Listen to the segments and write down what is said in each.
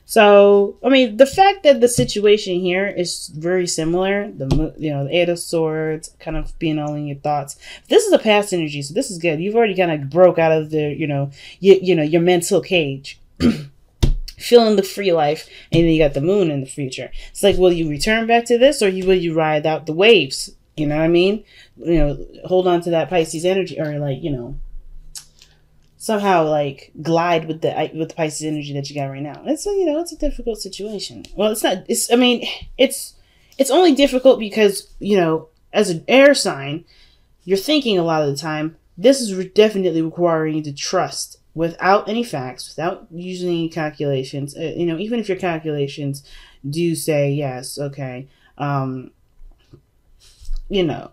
So, I mean, the fact that the situation here is very similar, the Eight of Swords kind of being all in your thoughts. This is a past energy, so this is good. You've already kind of broke out of the, your mental cage, feeling the free life, and then you got the moon in the future. It's like, will you return back to this, or will you ride out the waves? You know what I mean? Hold on to that Pisces energy, or like, somehow like glide with the Pisces energy that you got right now. It's a difficult situation. Well, it's not. It's only difficult because as an air sign, you're thinking a lot of the time. This is definitely requiring you to trust without any facts, without using any calculations. Even if your calculations do say yes, okay.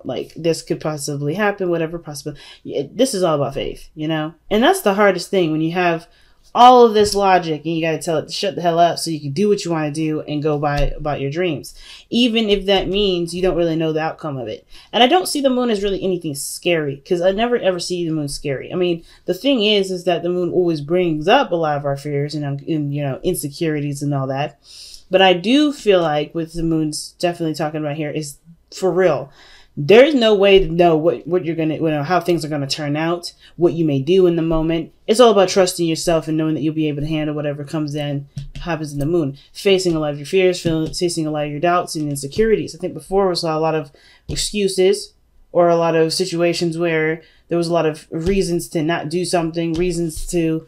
Like this could possibly happen, whatever possible. This is all about faith, and that's the hardest thing when you have all of this logic and you got to tell it to shut the hell up so you can do what you want to do and go about your dreams, even if that means you don't really know the outcome of it. And I don't see the moon as really anything scary, because I never ever see the moon scary. I mean, the thing is that the moon always brings up a lot of our fears and insecurities and all that. But I do feel like with the moon's definitely talking about here is, for real, there's no way to know what you're gonna, how things are gonna turn out, what you may do in the moment. It's all about trusting yourself and knowing that you'll be able to handle whatever happens in the moon. Facing a lot of your fears, facing a lot of your doubts and insecurities. I think before we saw a lot of excuses, or a lot of situations where there was a lot of reasons to not do something, reasons to,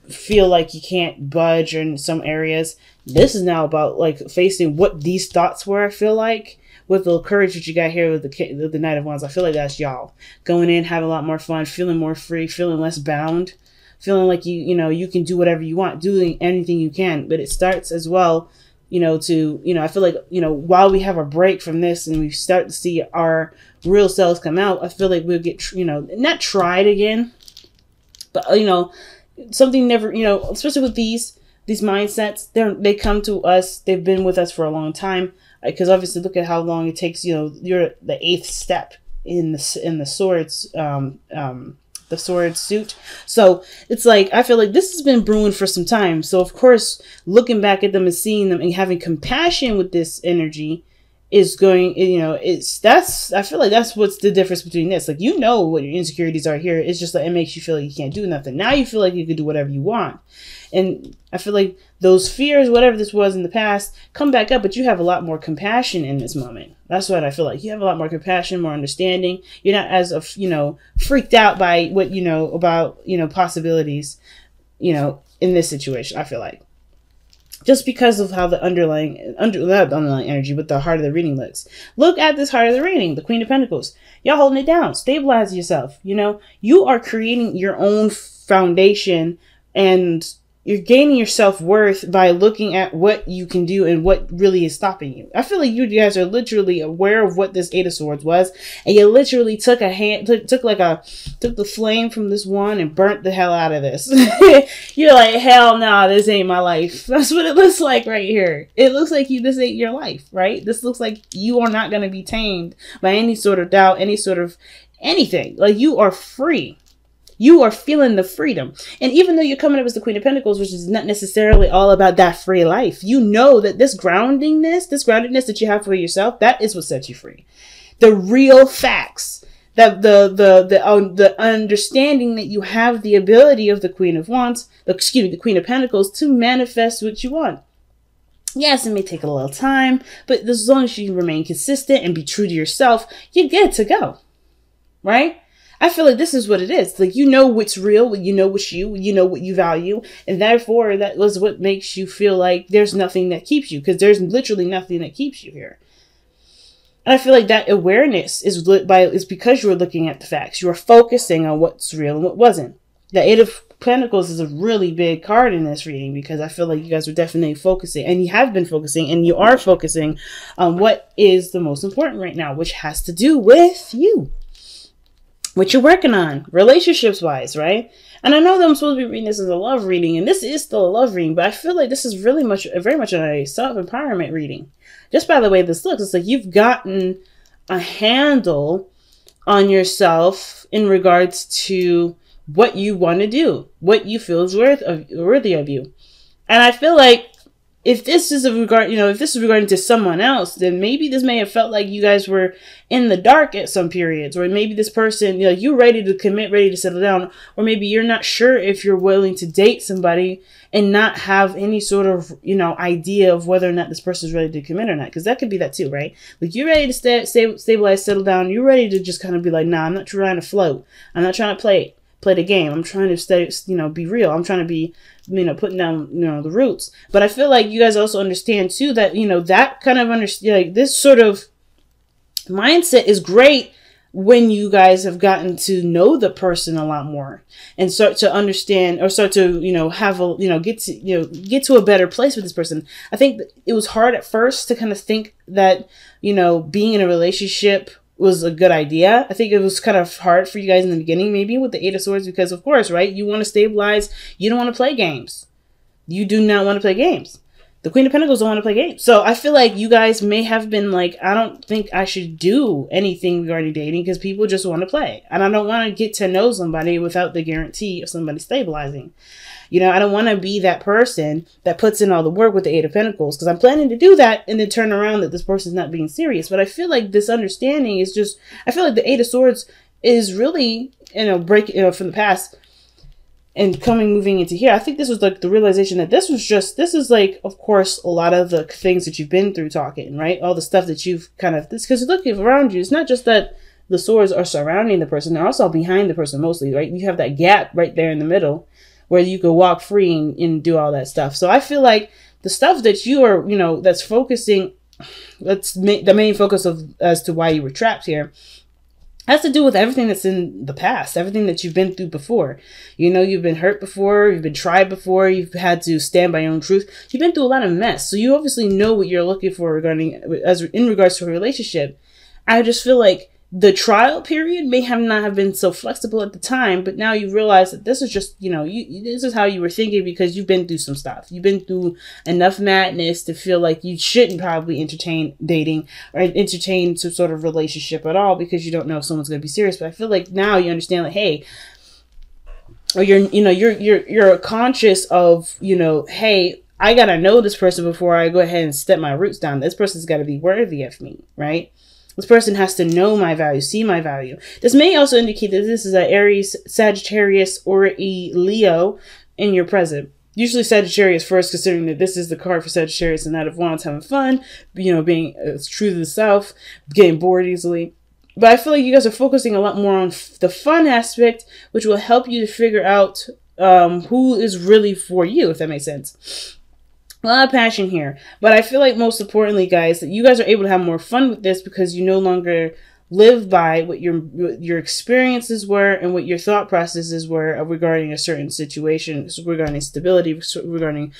feel like you can't budge in some areas. This is now about like facing what these thoughts were, I feel like. With the courage that you got here with the Knight of Wands, I feel like that's y'all. Going in, having a lot more fun, feeling more free, feeling less bound, feeling like you can do whatever you want, doing anything you can. But it starts as well, I feel like, while we have a break from this and we start to see our real selves come out, I feel like we'll get, not tried again, but, something never, especially with these mindsets, they come to us. They've been with us for a long time. Because obviously, look at how long it takes. You're the 8th step in the swords, the sword suit. So it's like, I feel like this has been brewing for some time. So of course, looking back at them and seeing them and having compassion with this energy is going. I feel like that's what's the difference between this. Like, what your insecurities are here. It's just like it makes you feel like you can't do nothing. Now you feel like you can do whatever you want. And I feel like those fears, whatever this was in the past, come back up, but you have a lot more compassion in this moment. That's what I feel like. You have a lot more compassion, more understanding. You're not as, freaked out by what, about, possibilities, in this situation, I feel like. Just because of how the underlying energy, but the heart of the reading looks. Look at this heart of the reading, the Queen of Pentacles. Y'all holding it down. Stabilize yourself. You are creating your own foundation, and you're gaining your self-worth by looking at what you can do and what really is stopping you. I feel like you guys are literally aware of what this Eight of Swords was, and you literally took the flame from this one and burnt the hell out of this. You're like, hell no, this ain't my life. That's what it looks like right here. It looks like this ain't your life, right? This looks like you are not going to be tamed by any sort of doubt, any sort of anything. Like, you are free. You are feeling the freedom. And even though you're coming up as the Queen of Pentacles, which is not necessarily all about that free life, you know that this groundedness that you have for yourself, that is what sets you free. The real facts, that the understanding that you have the ability of the Queen of Wands, the Queen of Pentacles, to manifest what you want. Yes, it may take a little time, but as long as you remain consistent and be true to yourself, you're good to go. Right? I feel like this is what it is. Like, what's real, what's what you value. And therefore, that was what makes you feel like there's nothing that keeps you, because there's literally nothing that keeps you here. And I feel like that awareness is because you're looking at the facts. You're focusing on what's real and what wasn't. The Eight of Pentacles is a really big card in this reading, because I feel like you guys are definitely focusing, and you have been focusing, and you are focusing on what is the most important right now, which has to do with you. What you're working on, relationships wise, right? And I know that I'm supposed to be reading this as a love reading, and this is still a love reading, but I feel like this is very much a self-empowerment reading. Just by the way this looks, it's like you've gotten a handle on yourself in regards to what you want to do, what you feel is worthy of you. And I feel like if this is if this is regarding to someone else, then maybe this may have felt like you guys were in the dark at some periods, or maybe this person, you're ready to commit, ready to settle down, or maybe you're not sure if you're willing to date somebody and not have any sort of, idea of whether or not this person is ready to commit or not. Because that could be that too, right? Like, you're ready to stabilize, settle down. You're ready to just kind of be like, nah, I'm not trying to float. I'm not trying to play the game. I'm trying to stay, be real. I'm trying to be, putting down, the roots. But I feel like you guys also understand too that, that kind of like this sort of mindset is great when you guys have gotten to know the person a lot more and start to understand, or start to, have a, get to a better place with this person. I think it was hard at first to kind of think that, being in a relationship was a good idea. I think it was kind of hard for you guys in the beginning, maybe with the 8 of Swords, because of course, right? You want to stabilize. You don't want to play games. You do not want to play games. The Queen of Pentacles don't want to play games. So I feel like you guys may have been like, I don't think I should do anything regarding dating because people just want to play. And I don't want to get to know somebody without the guarantee of somebody stabilizing. I don't want to be that person that puts in all the work with the 8 of Pentacles, because I'm planning to do that and then turn around that this person's not being serious. But I feel like this understanding is just, I feel like the 8 of Swords is really, breaking from the past and moving into here. I think this was like the realization that this is like, of course, a lot of the things that you've been through talking, right? All the stuff that you've because look around you, it's not just that the swords are surrounding the person, they're also behind the person mostly, right? You have that gap right there in the middle where you could walk free and do all that stuff. So I feel like the stuff that you are, that's focusing, the main focus of as to why you were trapped here, has to do with everything that's in the past, everything that you've been through before. You've been hurt before, you've been tried before, you've had to stand by your own truth. You've been through a lot of mess. So you obviously know what you're looking for in regards to a relationship. I just feel like the trial period may not have been so flexible at the time, but now you realize that this is just, this is how you were thinking because you've been through some stuff. You've been through enough madness to feel like you shouldn't probably entertain dating or entertain some sort of relationship at all because you don't know if someone's going to be serious. But I feel like now you understand, like, hey, or you're conscious of, hey, I got to know this person before I go ahead and step my roots down. This person's got to be worthy of me, right? This person has to know my value, see my value. This may also indicate that this is an Aries, Sagittarius, or a Leo in your present. Usually Sagittarius first, considering that this is the card for Sagittarius and Knight of Wands, having fun, being true to the self, getting bored easily. But I feel like you guys are focusing a lot more on the fun aspect, which will help you to figure out who is really for you, if that makes sense. A lot of passion here, but I feel like most importantly, guys, that you guys are able to have more fun with this because you no longer live by what your experiences were and what your thought processes were regarding a certain situation, regarding stability, regarding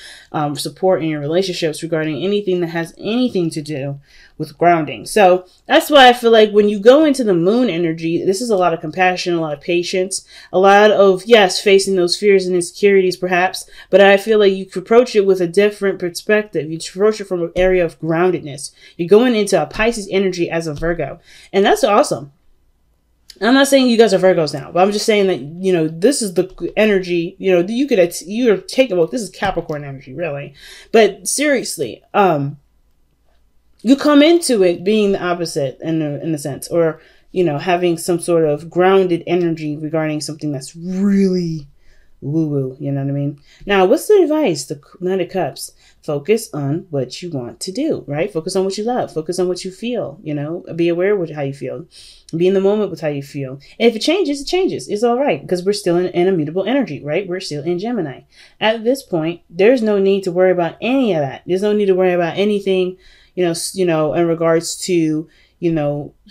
support in your relationships, regarding anything that has anything to do with grounding. So that's why I feel like when you go into the moon energy, this is a lot of compassion, a lot of patience, a lot of, yes, facing those fears and insecurities perhaps, but I feel like you could approach it with a different perspective. You approach it from an area of groundedness. You're going into a Pisces energy as a Virgo, and that's awesome. I'm not saying you guys are Virgos now, but I'm just saying that, this is the energy, you're taking, well, this is Capricorn energy, really. But seriously, you come into it being the opposite in a sense, or, having some sort of grounded energy regarding something that's really woo-woo, you know what I mean? Now, what's the advice? The Knight of Cups. Focus on what you want to do, right? Focus on what you love. Focus on what you feel, Be aware of how you feel. Be in the moment with how you feel. And if it changes, it changes. It's all right because we're still in immutable energy, right? We're still in Gemini. At this point, there's no need to worry about any of that. There's no need to worry about anything, in regards to,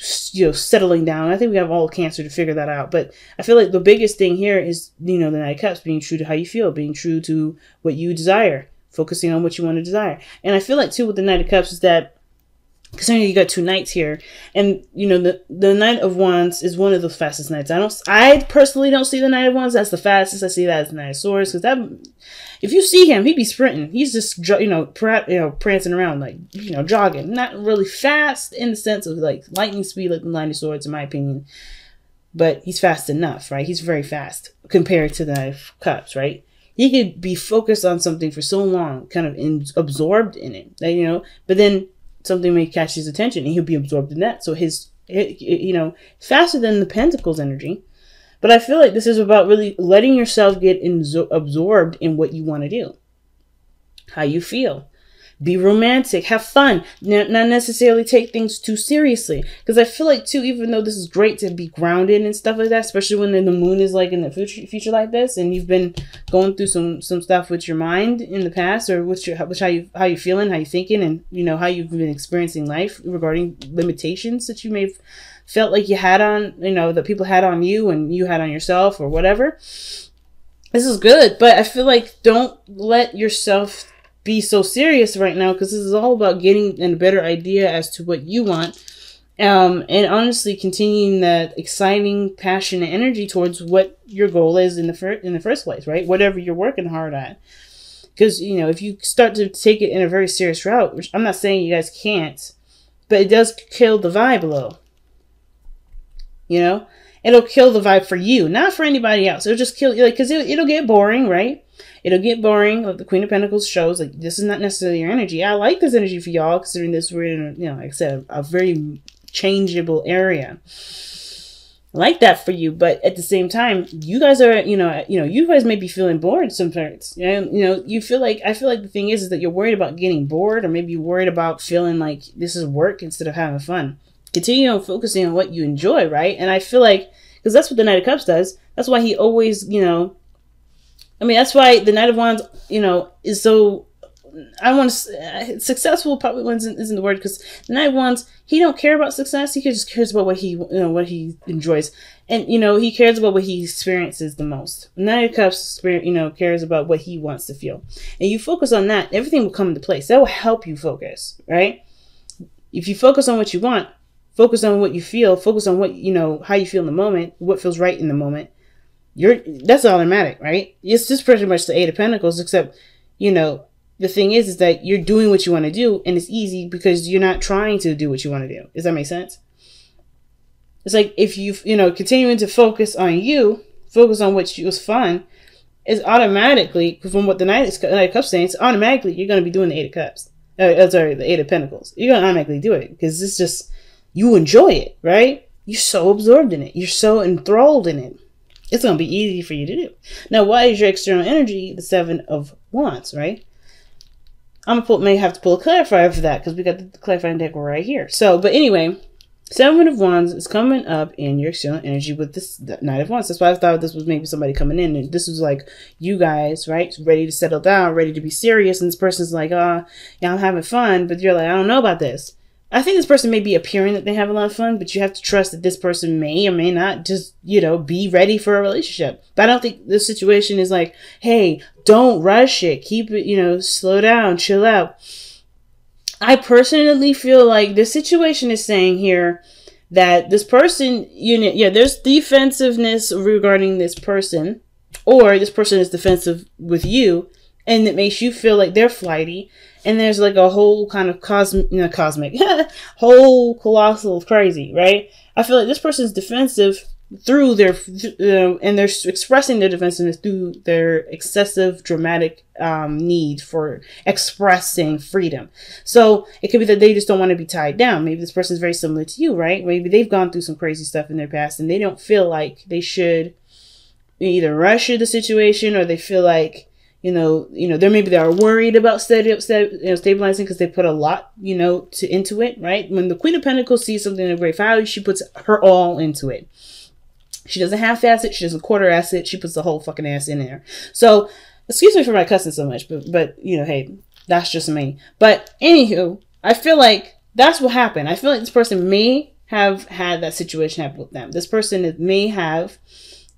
settling down. I think we have all Cancer to figure that out. But I feel like the biggest thing here is, the Knight of Cups, being true to how you feel, being true to what you desire, focusing on what you want to desire. And I feel like too with the Knight of Cups is that, considering you got two knights here, and the Knight of Wands is one of the fastest knights. I personally don't see the Knight of Wands as the fastest. I see that as the Knight of Swords, because if you see him, he'd be sprinting. He's just prancing around, like jogging. Not really fast in the sense of like lightning speed like the Knight of Swords, in my opinion. But he's fast enough, right? He's very fast compared to the Knight of Cups, right? He could be focused on something for so long, kind of absorbed in it, you know, but then something may catch his attention and he'll be absorbed in that. So you know, faster than the Pentacles energy. But I feel like this is about really letting yourself get absorbed in what you want to do, how you feel. Be romantic, have fun, not necessarily take things too seriously. Because I feel like too, even though this is great to be grounded and stuff like that, especially when the moon is like in the future like this, and you've been going through some stuff with your mind in the past, or how you feeling, how you thinking, and you know how you've been experiencing life regarding limitations that you may have felt like you had on, you know, that people had on you and you had on yourself or whatever. This is good, but I feel like don't let yourself be so serious right now, because this is all about getting a better idea as to what you want, and honestly continuing that exciting, passionate energy towards what your goal is in the first place, right? Whatever you're working hard at. Because, you know, if you start to take it in a very serious route, which I'm not saying you guys can't, but it does kill the vibe a little. You know, it'll kill the vibe for you, not for anybody else. It'll just kill you, like, because it'll get boring, right? It'll get boring. Like the Queen of Pentacles shows, like, this is not necessarily your energy. I like this energy for y'all, considering this we're in, you know, like I said, a very changeable area. I like that for you, but at the same time, you guys are, you guys may be feeling bored sometimes. You feel like, I feel like the thing is that you're worried about getting bored, or maybe you're worried about feeling like this is work instead of having fun. Continue on focusing on what you enjoy, right? And I feel like, because that's what the Knight of Cups does. That's why he always, you know, I mean, that's why the Knight of Wands, you know, is so, I want to, successful probably isn't the word, because the Knight of Wands, he don't care about success. He just cares about what he, you know, what he enjoys. And, you know, he cares about what he experiences the most. The Knight of Cups, you know, cares about what he wants to feel. And you focus on that, everything will come into place. That will help you focus, right? If you focus on what you want, focus on what you feel, focus on what, you know, how you feel in the moment, what feels right in the moment. That's automatic, right? It's just pretty much the Eight of Pentacles, except, you know, the thing is that you're doing what you want to do, and it's easy because you're not trying to do what you want to do. Does that make sense? It's like if you know, continuing to focus on you, focus on what was fun, is automatically, from what the Knight of Cups saying, it's automatically you're going to be doing the Eight of Cups. The Eight of Pentacles. You're going to automatically do it because it's just, you enjoy it, right? You're so absorbed in it. You're so enthralled in it. It's going to be easy for you to do. Now, why is your external energy the Seven of Wands, right? may have to pull a clarifier for that because we got the clarifying deck right here. So, but anyway, Seven of Wands is coming up in your external energy with this Knight of Wands. That's why I thought this was maybe somebody coming in, and this was like you guys, right? Ready to settle down, ready to be serious, and this person's like, yeah, I'm having fun, but you're like, I don't know about this. I think this person may be appearing that they have a lot of fun, but you have to trust that this person may or may not just, you know, be ready for a relationship. But I don't think this situation is like, hey, don't rush it. Keep it, you know, slow down, chill out. I personally feel like this situation is saying here that this person, there's defensiveness regarding this person, or this person is defensive with you, and it makes you feel like they're flighty. And there's like a whole kind of cosmic, whole colossal crazy, right? I feel like this person's defensive through their, and they're expressing their defensiveness through their excessive dramatic need for expressing freedom. So it could be that they just don't want to be tied down. Maybe this person's very similar to you, right? Maybe they've gone through some crazy stuff in their past and they don't feel like they should either rush the situation, or they feel like, they are worried about stabilizing because they put a lot, into it, right? When the Queen of Pentacles sees something of great value, she puts her all into it. She doesn't half-ass it. She doesn't quarter-ass it. She puts the whole fucking ass in there. So, excuse me for my cussing so much, but hey, that's just me. But anywho, I feel like that's what happened. I feel like this person may have had that situation happen with them. This person may have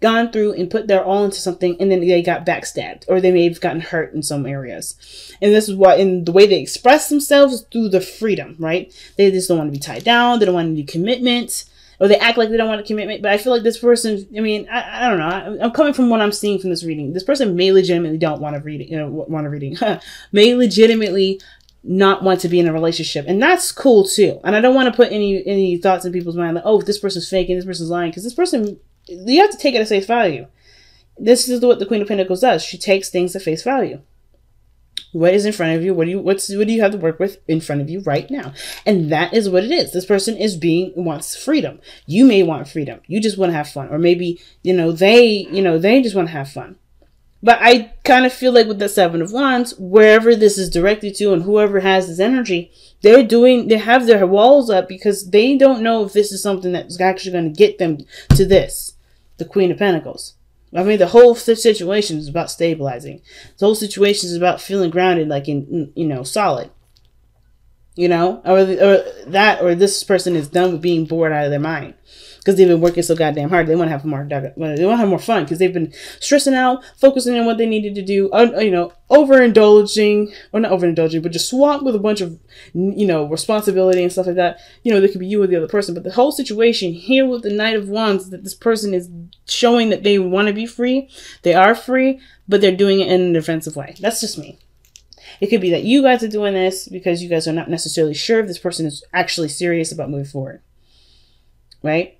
gone through and put their all into something, and then they got backstabbed, or they may have gotten hurt in some areas. And this is why, in the way they express themselves, is through the freedom, right? They just don't want to be tied down. They don't want any commitment, or they act like they don't want a commitment. But I feel like this person, I don't know. I'm coming from what I'm seeing from this reading. This person may legitimately don't want to read it, may legitimately not want to be in a relationship, and that's cool too. And I don't want to put any thoughts in people's mind like, oh, this person's faking, this person's lying, because this person, you have to take it at face value. this is what the Queen of Pentacles does. She takes things at face value. What is in front of you? What do you have to work with in front of you right now? And that is what it is. This person wants freedom. You may want freedom. You just want to have fun. Or maybe, they just want to have fun. But I kind of feel like with the Seven of Wands, wherever this is directed to and whoever has this energy, they have their walls up because they don't know if this is something that's actually going to get them to this, the Queen of Pentacles. I mean, the whole situation is about stabilizing. The whole situation is about feeling grounded, like in, solid. Or this person is done with being bored out of their mind because they've been working so goddamn hard. They want to have more. They want to have more fun because they've been stressing out, focusing on what they needed to do. Overindulging, or not overindulging, but just swamped with a bunch of, responsibility and stuff like that. There could be you or the other person, but the whole situation here with the Knight of Wands, that this person is showing that they want to be free. They are free, but they're doing it in a defensive way. That's just me. It could be that you guys are doing this because you guys are not necessarily sure if this person is actually serious about moving forward. Right?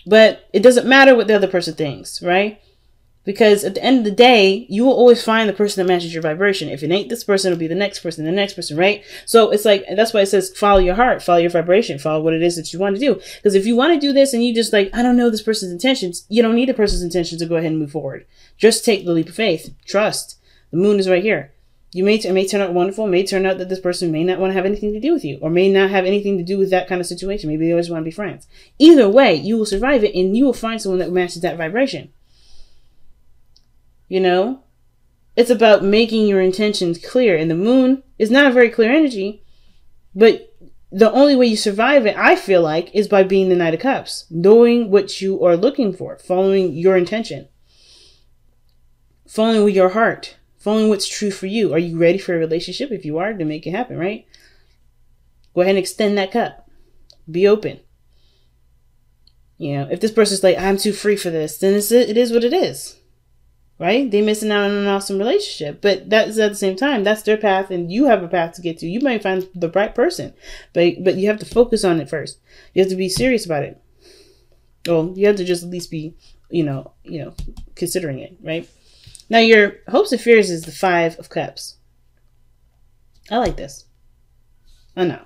But it doesn't matter what the other person thinks, right? Because at the end of the day, you will always find the person that matches your vibration. If it ain't this person, it'll be the next person, right? So it's like, that's why it says follow your heart, follow your vibration, follow what it is that you want to do. Because if you want to do this and you just I don't know this person's intentions, you don't need a person's intentions to go ahead and move forward. Just take the leap of faith. Trust. The moon is right here. It may turn out wonderful. It may turn out that this person may not want to have anything to do with you, or may not have anything to do with that kind of situation. Maybe they always want to be friends. Either way, you will survive it and you will find someone that matches that vibration. It's about making your intentions clear. And the moon is not a very clear energy, but the only way you survive it, I feel like, is by being the Knight of Cups, knowing what you are looking for, following your intention, following with your heart. Following what's true for you. Are you ready for a relationship? If you are, then make it happen, right? Go ahead and extend that cup. Be open. If this person's like, I'm too free for this, then it is what it is. Right? They're missing out on an awesome relationship. But that's at the same time, that's their path and you have a path to get to. You might find the right person. But you have to focus on it first. You have to be serious about it. Well, you have to just at least be, considering it, right? Now, your hopes and fears is the Five of Cups. I like this. I know.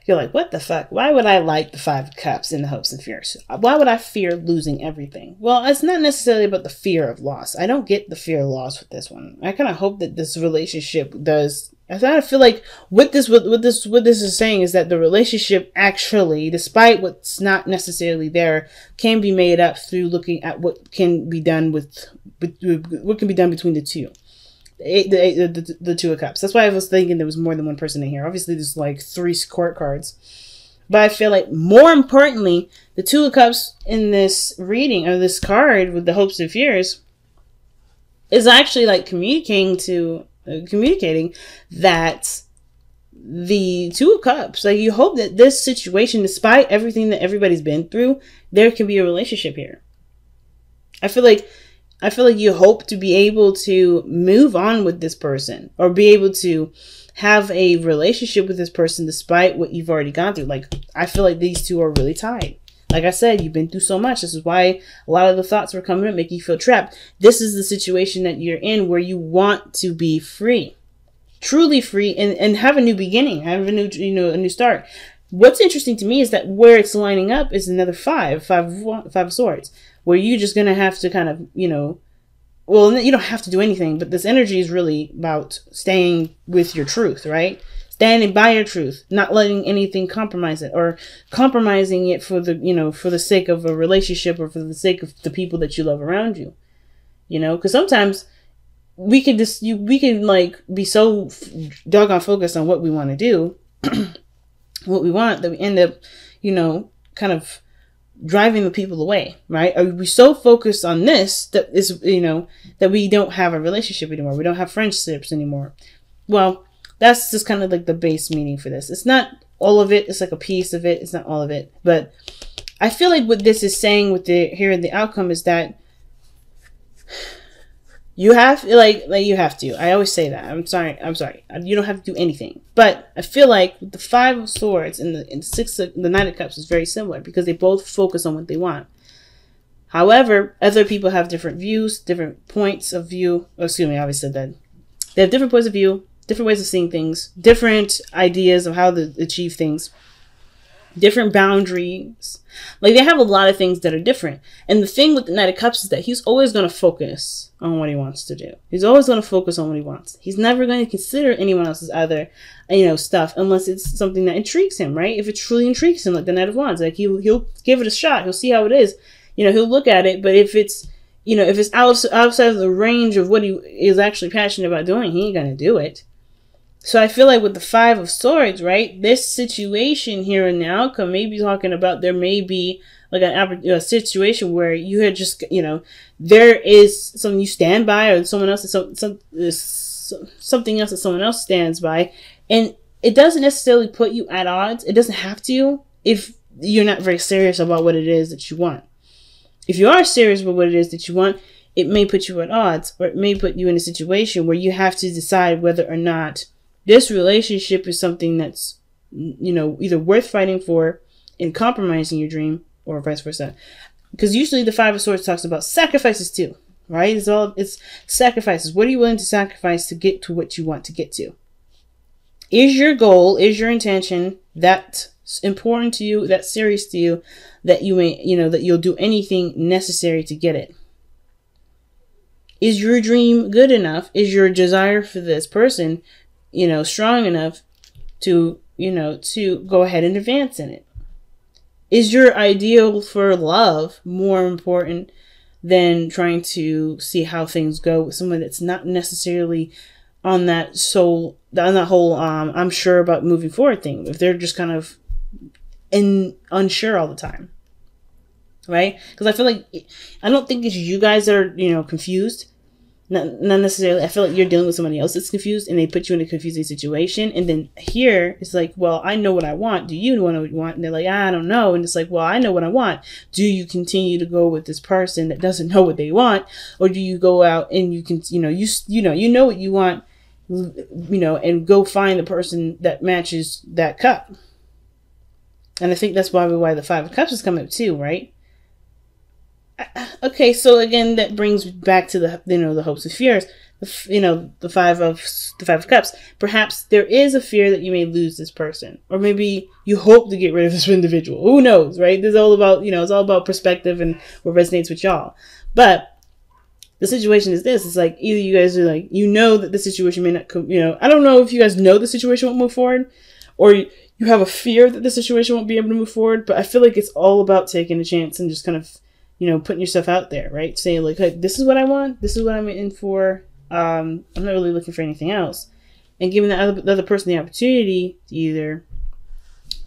You're like, what the fuck? Why would I like the Five of Cups in the hopes and fears? Why would I fear losing everything? Well, it's not necessarily about the fear of loss. I don't get the fear of loss with this one. I kind of hope that this relationship does. I kind of feel like what this is saying is that the relationship actually, despite what's not necessarily there, can be made up through looking at what can be done between the two. The Two of Cups. That's why I was thinking there was more than one person in here. Obviously, there's like 3 court cards. But I feel like more importantly, the Two of Cups in this reading, or this card with the hopes and fears, is actually like communicating that the Two of Cups, like you hope that this situation, despite everything that everybody's been through, there can be a relationship here. I feel like you hope to be able to move on with this person or be able to have a relationship with this person despite what you've already gone through. Like, I feel like these two are really tied. Like I said, you've been through so much. This is why a lot of the thoughts were coming up, making you feel trapped. This is the situation that you're in where you want to be free, truly free, and have a new beginning, have a new start. What's interesting to me is that where it's lining up is another five of swords, where you're just going to have to kind of, well, you don't have to do anything, but this energy is really about staying with your truth, right? Standing by your truth, not letting anything compromise it, or compromising it for the sake of a relationship or for the sake of the people that you love around you. Because sometimes we can like be so doggone focused on what we want to do, what we want, that we end up, kind of driving the people away, right? Are we so focused on this that is, that we don't have a relationship anymore? We don't have friendships anymore. Well, that's just kind of like the base meaning for this. It's not all of it. It's like a piece of it. It's not all of it. But I feel like what this is saying with the outcome is that you have you have to. I always say that. I'm sorry. You don't have to do anything. But I feel like with the Five of Swords and the Knight of Cups is very similar because they both focus on what they want. However, other people have different views, different points of view. Oh, excuse me, I always said that. They have different points of view, different ways of seeing things, different ideas of how to achieve things, different boundaries. Like, they have a lot of things that are different. And the thing with the Knight of Cups is that he's always going to focus on what he wants to do. He's always going to focus on what he wants. He's never going to consider anyone else's other, stuff unless it's something that intrigues him, right? If it truly intrigues him, like the Knight of Wands, like he'll give it a shot. He'll see how it is. He'll look at it, but if it's outside of the range of what he is actually passionate about doing, he ain't gonna do it. So I feel like with the Five of Swords, right, this situation here and now could maybe talking about there may be like a situation where you had just, there is something you stand by, or someone else something else that someone else stands by, and it doesn't necessarily put you at odds. It doesn't have to if you're not very serious about what it is that you want. If you are serious about what it is that you want, it may put you at odds, or it may put you in a situation where you have to decide whether or not this relationship is something that's, either worth fighting for and compromising your dream, or vice versa. Because usually the Five of Swords talks about sacrifices too, right? It's sacrifices. What are you willing to sacrifice to get to what you want to get to? Is your goal, is your intention that important to you, that's serious to you, that you may, that you'll do anything necessary to get it? Is your dream good enough? Is your desire for this person, strong enough to, to go ahead and advance in it? Is your ideal for love more important than trying to see how things go with someone that's not necessarily on that whole I'm sure about moving forward thing? If they're just kind of unsure all the time, right? Because I feel like, I don't think it's you guys that are confused. Not necessarily. I feel like you're dealing with somebody else that's confused, and they put you in a confusing situation. And then here it's like, well, I know what I want. Do you know what you want? And they're like, I don't know. And it's like, well, I know what I want. Do you continue to go with this person that doesn't know what they want, or do you go out and you can, you know what you want, and go find the person that matches that cup? And I think that's why the Five of Cups is coming up too, right? Okay, so again, that brings back to the hopes and fears. The Five of Cups. Perhaps there is a fear that you may lose this person, or maybe you hope to get rid of this individual. Who knows, right? This is all about, it's all about perspective and what resonates with y'all. But the situation is this: it's like either you guys are like, that the situation may not come. I don't know if you guys know the situation won't move forward, or you have a fear that the situation won't be able to move forward. But I feel like it's all about taking a chance and just kind of, putting yourself out there, right? Saying like, hey, this is what I want. This is what I'm in for. I'm not really looking for anything else. And giving the other person the opportunity to either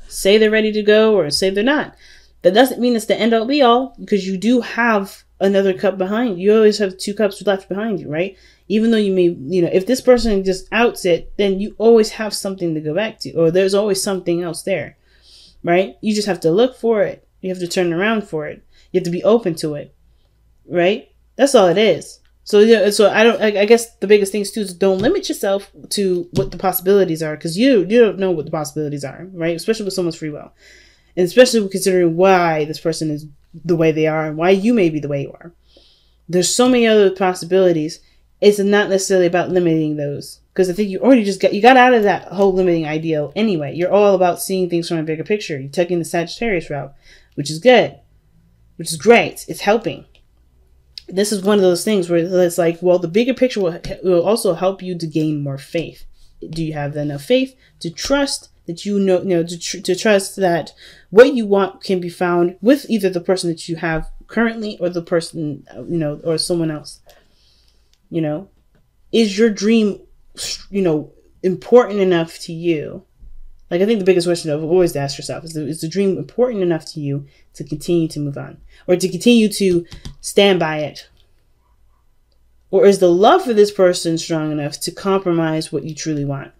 say they're ready to go or say they're not. That doesn't mean it's the end all be all, because you do have another cup behind you. You always have two cups left behind you, right? Even though you may, if this person just outs it, then you always have something to go back to, or there's always something else there, right? You just have to look for it. You have to turn around for it. You have to be open to it, right? That's all it is. So I guess the biggest thing too is don't limit yourself to what the possibilities are, because you don't know what the possibilities are, right? Especially with someone's free will, and especially considering why this person is the way they are and why you may be the way you are. There's so many other possibilities. It's not necessarily about limiting those, because I think you already you got out of that whole limiting ideal anyway. You're all about seeing things from a bigger picture. You're taking the Sagittarius route, which is good. Which is great. It's helping. This is one of those things where it's like, well, the bigger picture will also help you to gain more faith. Do you have enough faith to trust that to trust that what you want can be found with either the person that you have currently or the person, or someone else? Is your dream, important enough to you? Like, I think the biggest question I've always asked yourself is the dream important enough to you to continue to move on, or to continue to stand by it? Or is the love for this person strong enough to compromise what you truly want?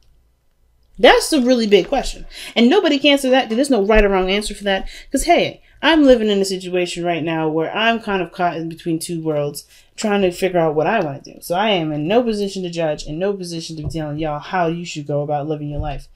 That's a really big question. And nobody can answer that, because there's no right or wrong answer for that. Because, hey, I'm living in a situation right now where I'm kind of caught in between two worlds, trying to figure out what I want to do. So I am in no position to judge, and no position to be telling y'all how you should go about living your life.